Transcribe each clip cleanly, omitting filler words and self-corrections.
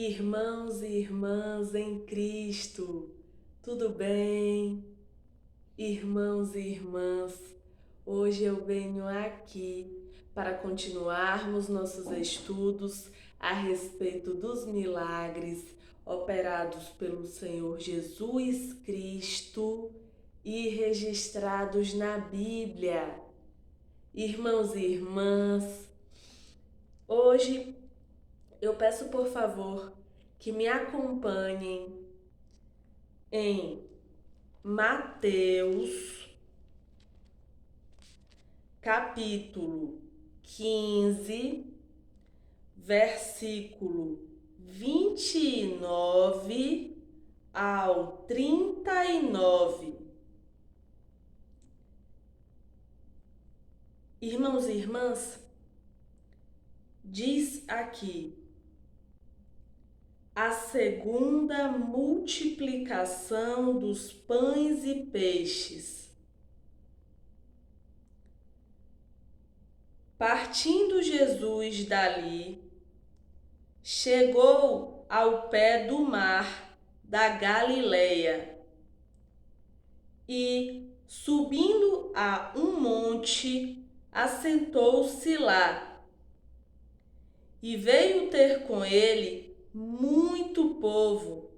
Irmãos e irmãs em Cristo, tudo bem? Irmãos e irmãs, hoje eu venho aqui para continuarmos nossos estudos a respeito dos milagres operados pelo Senhor Jesus Cristo e registrados na Bíblia. Irmãos e irmãs, hoje eu peço por favor que me acompanhem em Mateus, capítulo 15, versículo 29 ao 39. Irmãos e irmãs, diz aqui: a segunda multiplicação dos pães e peixes. Partindo Jesus dali, chegou ao pé do mar da Galileia e, subindo a um monte, assentou-se lá. E veio ter com ele muito povo,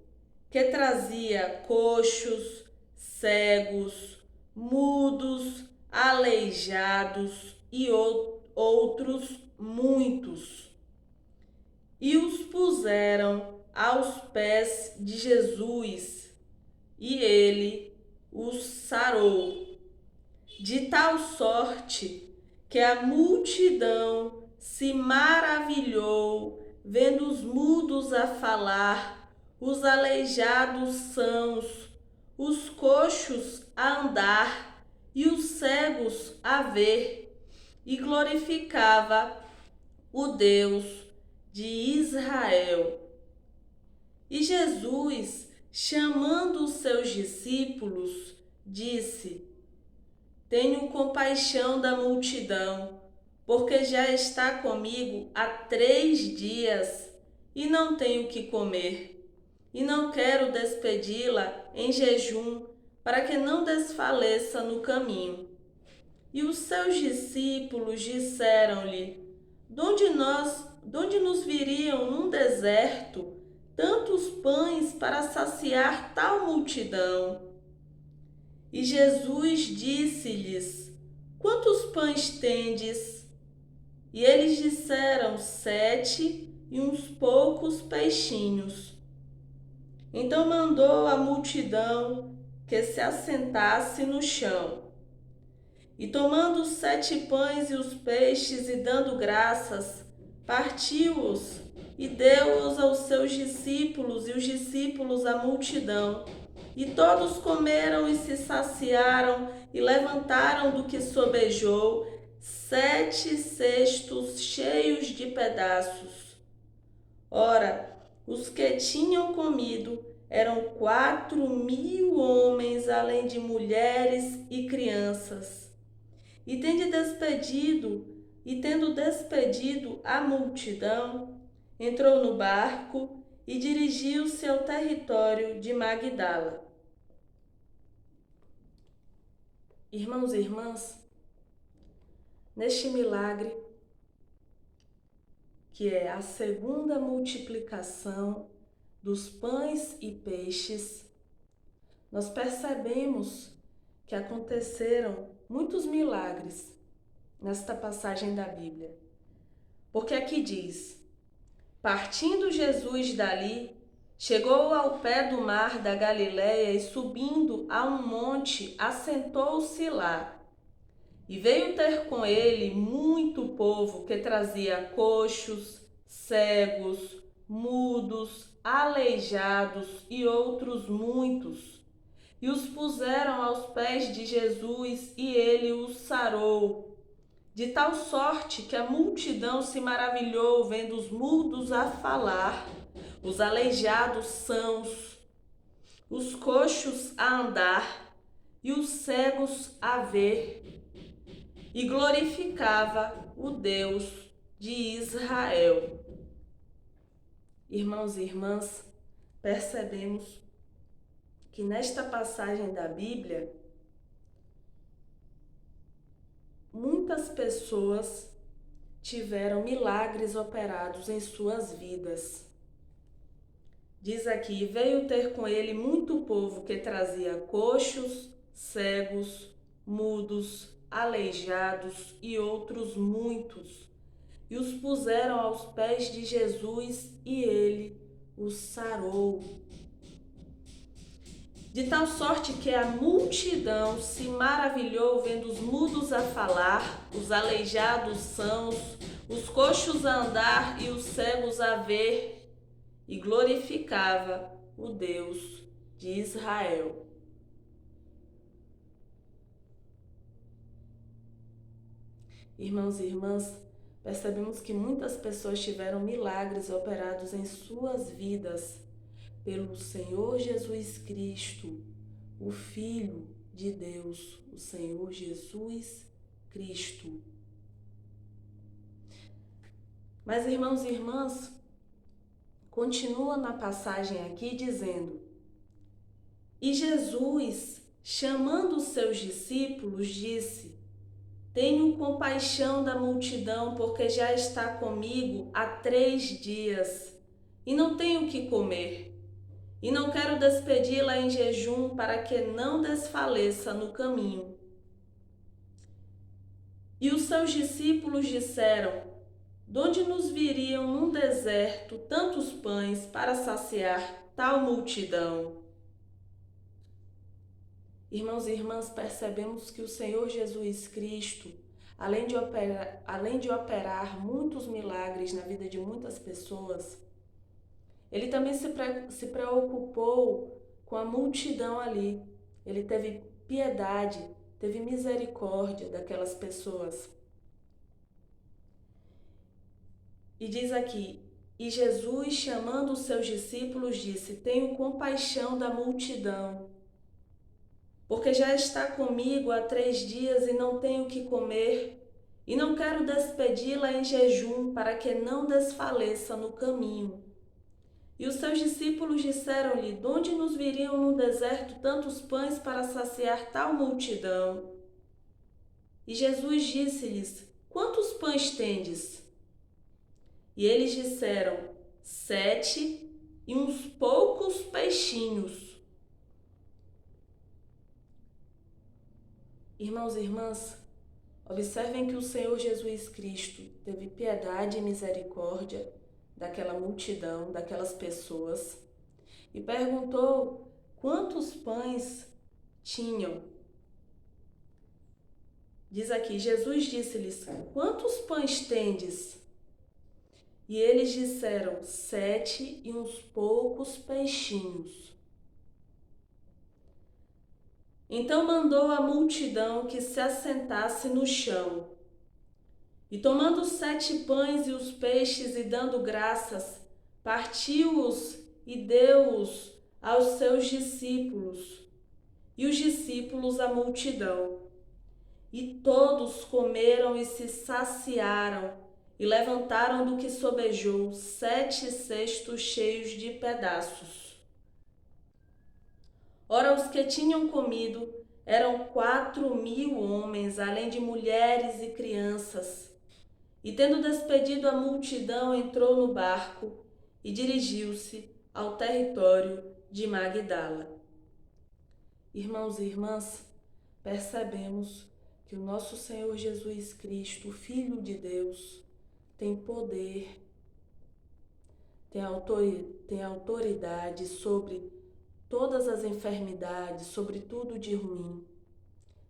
que trazia coxos, cegos, mudos, aleijados e outros muitos. E os puseram aos pés de Jesus, e ele os sarou, de tal sorte que a multidão se maravilhou, vendo os mudos a falar, os aleijados sãos, os coxos a andar e os cegos a ver, e glorificava o Deus de Israel. E Jesus, chamando os seus discípulos, disse: tenho compaixão da multidão, porque já está comigo há 3 dias e não tenho o que comer. E não quero despedi-la em jejum, para que não desfaleça no caminho. E os seus discípulos disseram-lhe: de onde nos viriam num deserto tantos pães para saciar tal multidão? E Jesus disse-lhes: quantos pães tendes? E eles disseram: 7 e uns poucos peixinhos. Então mandou a multidão que se assentasse no chão. E tomando os 7 pães e os peixes, e dando graças, partiu-os e deu-os aos seus discípulos, e os discípulos à multidão. E todos comeram e se saciaram, e levantaram do que sobejou 7 cestos cheios de pedaços. Ora, os que tinham comido eram 4.000 homens, além de mulheres e crianças. E tendo despedido a multidão, entrou no barco e dirigiu-se ao território de Magdala. Irmãos e irmãs, neste milagre, que é a segunda multiplicação dos pães e peixes, nós percebemos que aconteceram muitos milagres nesta passagem da Bíblia. Porque aqui diz: partindo Jesus dali, chegou ao pé do mar da Galileia e, subindo a um monte, assentou-se lá. E veio ter com ele muito povo, que trazia coxos, cegos, mudos, aleijados e outros muitos. E os puseram aos pés de Jesus, e ele os sarou, de tal sorte que a multidão se maravilhou, vendo os mudos a falar, os aleijados sãos, os coxos a andar e os cegos a ver, e glorificava o Deus de Israel. Irmãos e irmãs, percebemos que nesta passagem da Bíblia, muitas pessoas tiveram milagres operados em suas vidas. Diz aqui: veio ter com ele muito povo que trazia coxos, cegos, mudos, aleijados e outros muitos, e os puseram aos pés de Jesus, e ele os sarou. De tal sorte que a multidão se maravilhou vendo os mudos a falar, os aleijados sãos, os coxos a andar e os cegos a ver, e glorificava o Deus de Israel. Irmãos e irmãs, percebemos que muitas pessoas tiveram milagres operados em suas vidas pelo Senhor Jesus Cristo, o Filho de Deus, o Senhor Jesus Cristo. Mas, irmãos e irmãs, continua na passagem aqui dizendo: e Jesus, chamando os seus discípulos, disse: tenho compaixão da multidão, porque já está comigo há 3 dias e não tenho o que comer. E não quero despedi-la em jejum, para que não desfaleça no caminho. E os seus discípulos disseram: de onde nos viriam num deserto tantos pães para saciar tal multidão? Irmãos e irmãs, percebemos que o Senhor Jesus Cristo, além de operar muitos milagres na vida de muitas pessoas, ele também se preocupou com a multidão ali. Ele teve piedade, teve misericórdia daquelas pessoas. E diz aqui: e Jesus, chamando os seus discípulos, disse: tenho compaixão da multidão, porque já está comigo há 3 dias e não tenho o que comer, e não quero despedi-la em jejum, para que não desfaleça no caminho. E os seus discípulos disseram-lhe: de onde nos viriam no deserto tantos pães para saciar tal multidão? E Jesus disse-lhes: quantos pães tendes? E eles disseram: 7 e uns poucos peixinhos. Irmãos e irmãs, observem que o Senhor Jesus Cristo teve piedade e misericórdia daquela multidão, daquelas pessoas, e perguntou quantos pães tinham. Diz aqui: Jesus disse-lhes: quantos pães tendes? E eles disseram: 7 e uns poucos peixinhos. Então mandou a multidão que se assentasse no chão. E tomando os 7 pães e os peixes, e dando graças, partiu-os e deu-os aos seus discípulos, e os discípulos à multidão. E todos comeram e se saciaram, e levantaram do que sobejou 7 cestos cheios de pedaços. Ora, os que tinham comido eram 4.000 homens, além de mulheres e crianças. E tendo despedido a multidão, entrou no barco e dirigiu-se ao território de Magdala. Irmãos e irmãs, percebemos que o nosso Senhor Jesus Cristo, o Filho de Deus, tem poder, tem autoridade sobre todas as enfermidades, sobre tudo de ruim.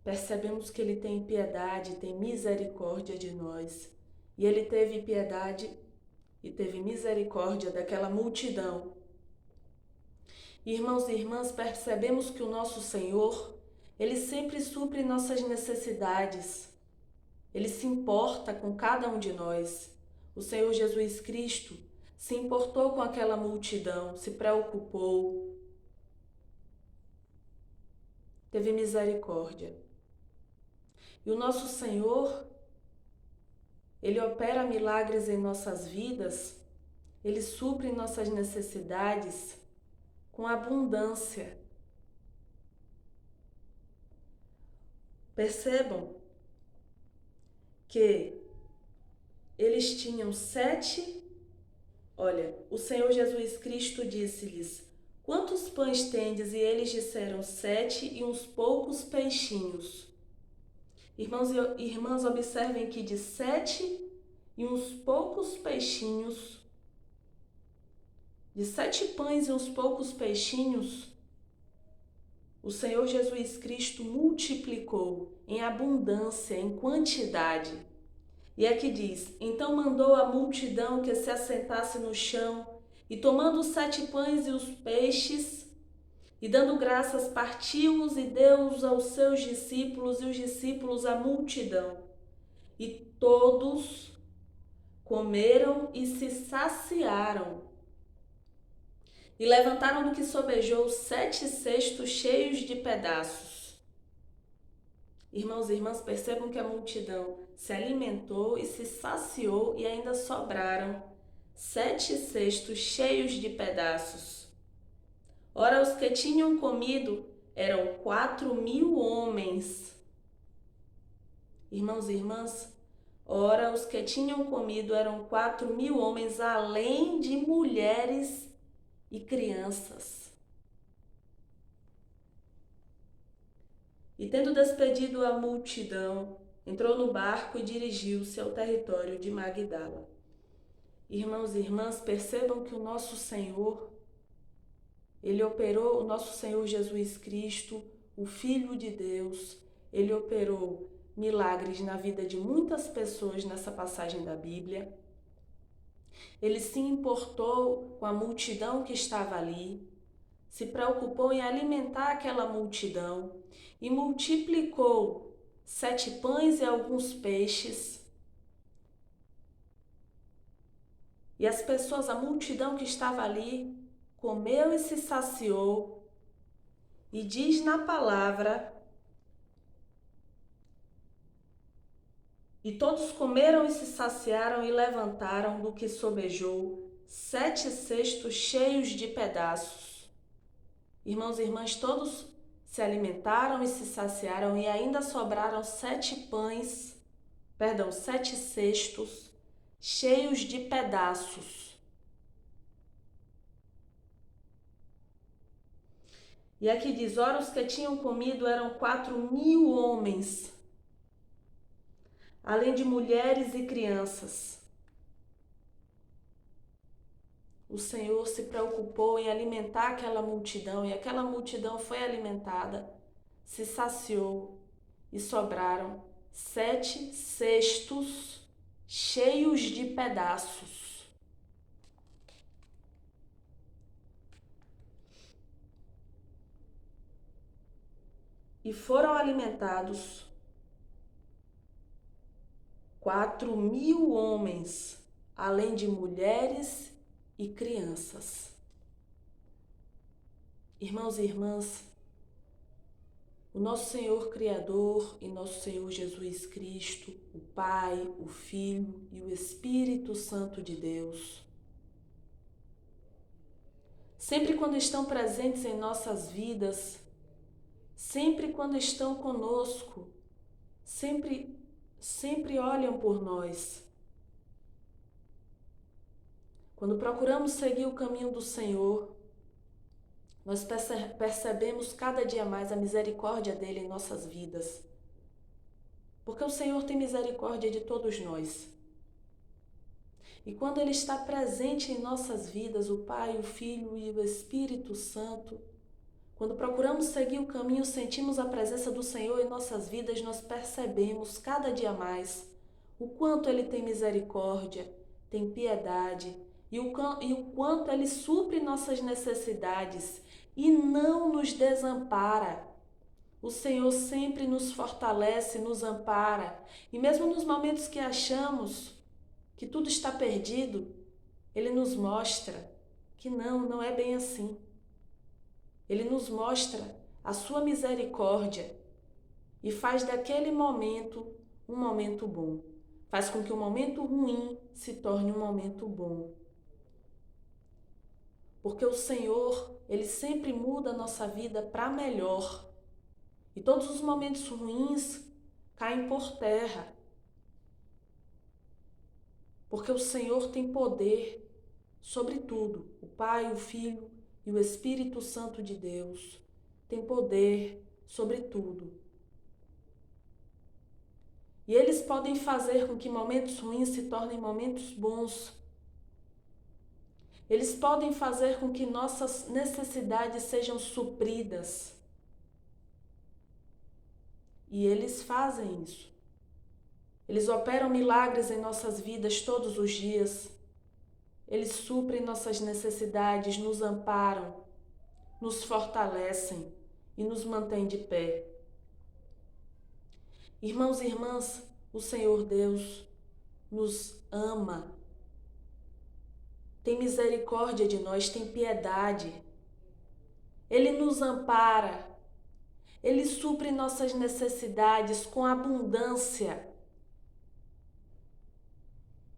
Percebemos que Ele tem piedade, tem misericórdia de nós. E Ele teve piedade e teve misericórdia daquela multidão. Irmãos e irmãs, percebemos que o nosso Senhor, Ele sempre supre nossas necessidades. Ele se importa com cada um de nós. O Senhor Jesus Cristo se importou com aquela multidão, se preocupou, teve misericórdia. E o nosso Senhor, Ele opera milagres em nossas vidas Ele supre nossas necessidades com abundância. Percebam que eles tinham 7. Olha, o Senhor Jesus Cristo disse-lhes: quantos pães tendes? E eles disseram: 7 e uns poucos peixinhos. Irmãos e irmãs, observem que de 7 e uns poucos peixinhos, de 7 pães e uns poucos peixinhos, o Senhor Jesus Cristo multiplicou em abundância, em quantidade. E aqui diz: então mandou a multidão que se assentasse no chão, e tomando os 7 pães e os peixes, e dando graças, partiu-os e deu-os aos seus discípulos, e os discípulos à multidão. E todos comeram e se saciaram. E levantaram do que sobejou 7 cestos cheios de pedaços. Irmãos e irmãs, percebam que a multidão se alimentou e se saciou e ainda sobraram 7 cestos cheios de pedaços. Ora, os que tinham comido eram 4.000 homens. Irmãos e irmãs, ora, os que tinham comido eram 4.000 homens, além de mulheres e crianças. E tendo despedido a multidão, entrou no barco e dirigiu-se ao território de Magdala. Irmãos e irmãs, percebam que o nosso Senhor, Ele operou, o nosso Senhor Jesus Cristo, o Filho de Deus, Ele operou milagres na vida de muitas pessoas nessa passagem da Bíblia. Ele se importou com a multidão que estava ali, se preocupou em alimentar aquela multidão e multiplicou 7 pães e alguns peixes. E as pessoas, a multidão que estava ali, comeu e se saciou. E diz na palavra: e todos comeram e se saciaram e levantaram do que sobejou 7 cestos cheios de pedaços. Irmãos e irmãs, todos se alimentaram e se saciaram e ainda sobraram 7 cestos cheios de pedaços. E aqui diz: ora, os que tinham comido eram 4.000 homens, além de mulheres e crianças. O Senhor se preocupou em alimentar aquela multidão, e aquela multidão foi alimentada, se saciou, e sobraram 7 cestos cheios de pedaços. E foram alimentados 4.000 homens, além de mulheres e crianças. Irmãos e irmãs, o nosso Senhor Criador e nosso Senhor Jesus Cristo, o Pai, o Filho e o Espírito Santo de Deus, sempre quando estão presentes em nossas vidas, sempre quando estão conosco, sempre olham por nós. Quando procuramos seguir o caminho do Senhor, nós percebemos cada dia mais a misericórdia dele em nossas vidas. Porque o Senhor tem misericórdia de todos nós. E quando Ele está presente em nossas vidas, o Pai, o Filho e o Espírito Santo, quando procuramos seguir o caminho, sentimos a presença do Senhor em nossas vidas, nós percebemos cada dia mais o quanto Ele tem misericórdia, tem piedade e o quanto Ele supre nossas necessidades e não nos desampara. O Senhor sempre nos fortalece, nos ampara. E mesmo nos momentos que achamos que tudo está perdido, Ele nos mostra que não é bem assim. Ele nos mostra a sua misericórdia e faz daquele momento um momento bom. Faz com que o momento ruim se torne um momento bom. porque o Senhor, Ele sempre muda a nossa vida para melhor. E todos os momentos ruins caem por terra, porque o Senhor tem poder sobre tudo. O Pai, o Filho e o Espírito Santo de Deus têm poder sobre tudo. E eles podem fazer com que momentos ruins se tornem momentos bons. Eles podem fazer com que nossas necessidades sejam supridas. E eles fazem isso. Eles operam milagres em nossas vidas todos os dias. Eles suprem nossas necessidades, nos amparam, nos fortalecem e nos mantêm de pé. Irmãos e irmãs, o Senhor Deus nos ama, tem misericórdia de nós, tem piedade. Ele nos ampara, Ele supre nossas necessidades com abundância,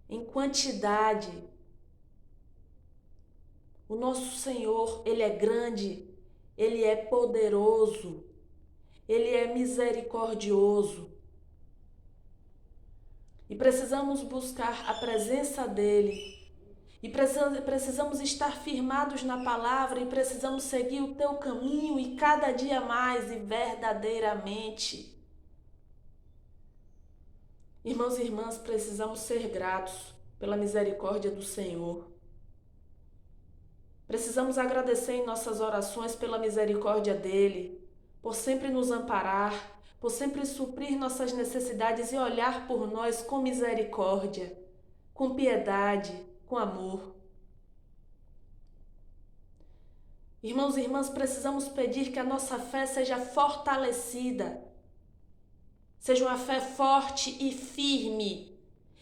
em quantidade. O nosso Senhor, Ele é grande, Ele é poderoso, Ele é misericordioso. E precisamos buscar a presença dEle. E precisamos estar firmados na palavra e precisamos seguir o teu caminho e cada dia mais e verdadeiramente. Irmãos e irmãs, precisamos ser gratos pela misericórdia do Senhor. Precisamos agradecer em nossas orações pela misericórdia dEle, por sempre nos amparar, por sempre suprir nossas necessidades e olhar por nós com misericórdia, com piedade, com amor. Irmãos e irmãs, precisamos pedir que a nossa fé seja fortalecida, seja uma fé forte e firme,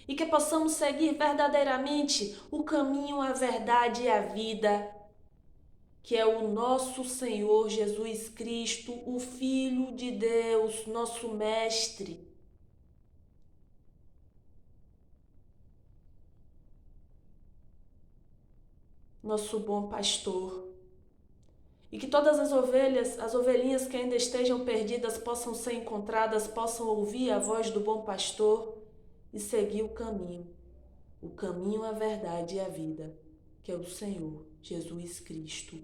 e que possamos seguir verdadeiramente o caminho, a verdade e a vida, que é o nosso Senhor Jesus Cristo, o Filho de Deus, nosso Mestre. Nosso bom pastor. E que todas as ovelhinhas que ainda estejam perdidas possam ser encontradas, possam ouvir a voz do bom pastor e seguir o caminho, a verdade e a vida, que é o Senhor Jesus Cristo,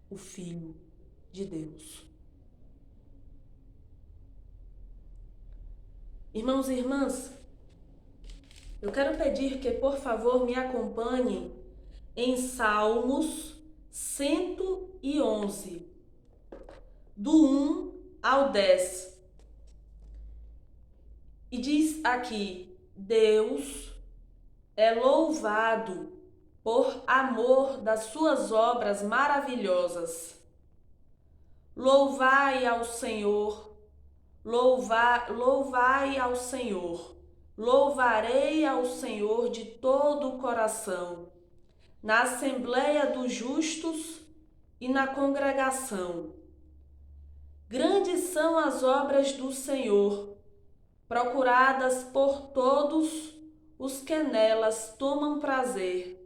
o Filho de Deus. Irmãos e irmãs, eu quero pedir que, por favor, me acompanhem em Salmos 111, do 1 ao 10. E diz aqui: Deus é louvado por amor das suas obras maravilhosas. Louvai ao Senhor, louvai ao Senhor, louvarei ao Senhor de todo o coração, na assembleia dos justos e na congregação. Grandes são as obras do Senhor, procuradas por todos os que nelas tomam prazer.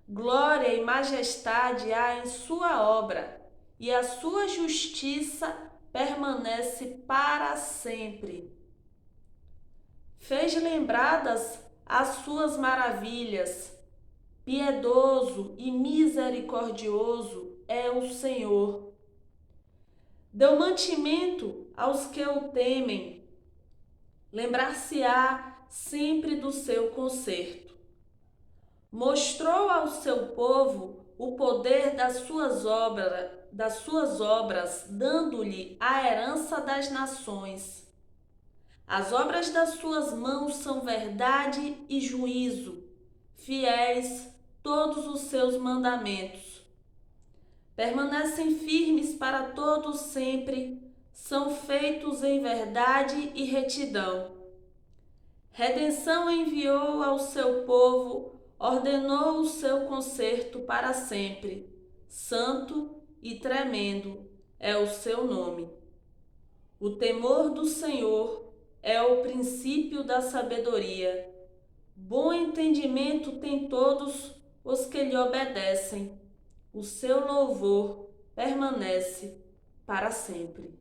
Glória e majestade há em sua obra, e a sua justiça permanece para sempre. Fez lembradas as suas maravilhas. Piedoso e misericordioso é o Senhor. Deu mantimento aos que o temem. Lembrar-se-á sempre do seu conserto. Mostrou ao seu povo o poder das suas obras, dando-lhe a herança das nações. As obras das suas mãos são verdade e juízo, fiéis todos os seus mandamentos. Permanecem firmes para todos sempre, são feitos em verdade e retidão. Redenção enviou ao seu povo, ordenou o seu conserto para sempre. Santo e tremendo é o seu nome. O temor do Senhor é o princípio da sabedoria. Bom entendimento tem todos os que lhe obedecem. O seu louvor permanece para sempre.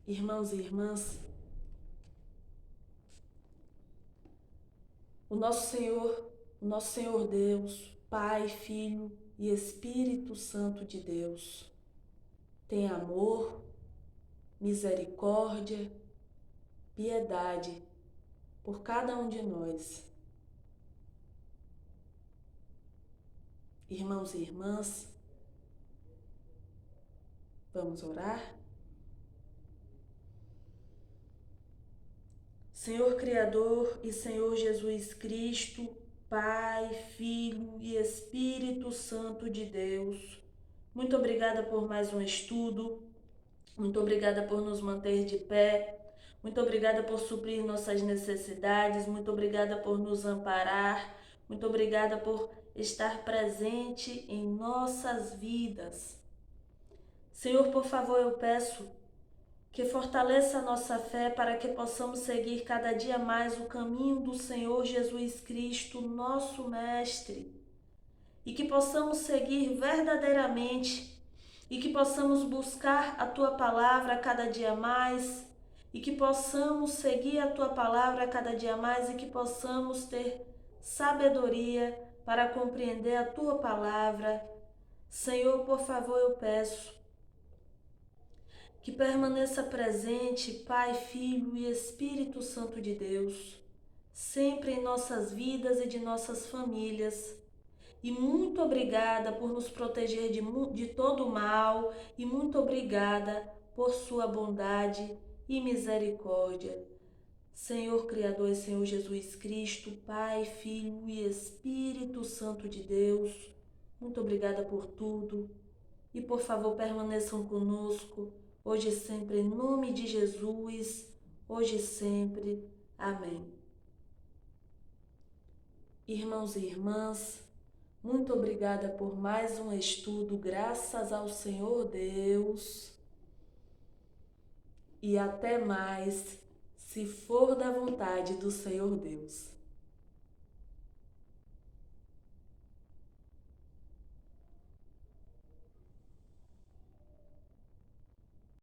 Irmãos e irmãs, o nosso Senhor Deus, Pai, Filho e Espírito Santo de Deus, tem amor, misericórdia, piedade por cada um de nós. Irmãos e irmãs, vamos orar? Senhor Criador e Senhor Jesus Cristo, Pai, Filho e Espírito Santo de Deus, muito obrigada por mais um estudo, muito obrigada por nos manter de pé, muito obrigada por suprir nossas necessidades, muito obrigada por nos amparar, muito obrigada por estar presente em nossas vidas. Senhor, por favor, eu peço que fortaleça a nossa fé para que possamos seguir cada dia mais o caminho do Senhor Jesus Cristo, nosso Mestre, e que possamos seguir verdadeiramente e que possamos buscar a Tua Palavra cada dia mais e que possamos seguir a Tua Palavra cada dia mais e que possamos ter sabedoria para compreender a Tua Palavra. Senhor, por favor, eu peço que permaneça presente, Pai, Filho e Espírito Santo de Deus, sempre em nossas vidas e de nossas famílias. E muito obrigada por nos proteger de todo o mal e muito obrigada por sua bondade e misericórdia. Senhor Criador e Senhor Jesus Cristo, Pai, Filho e Espírito Santo de Deus, muito obrigada por tudo. E por favor permaneçam conosco, hoje e sempre, em nome de Jesus, hoje e sempre. Amém. Irmãos e irmãs, muito obrigada por mais um estudo, graças ao Senhor Deus. E até mais, se for da vontade do Senhor Deus.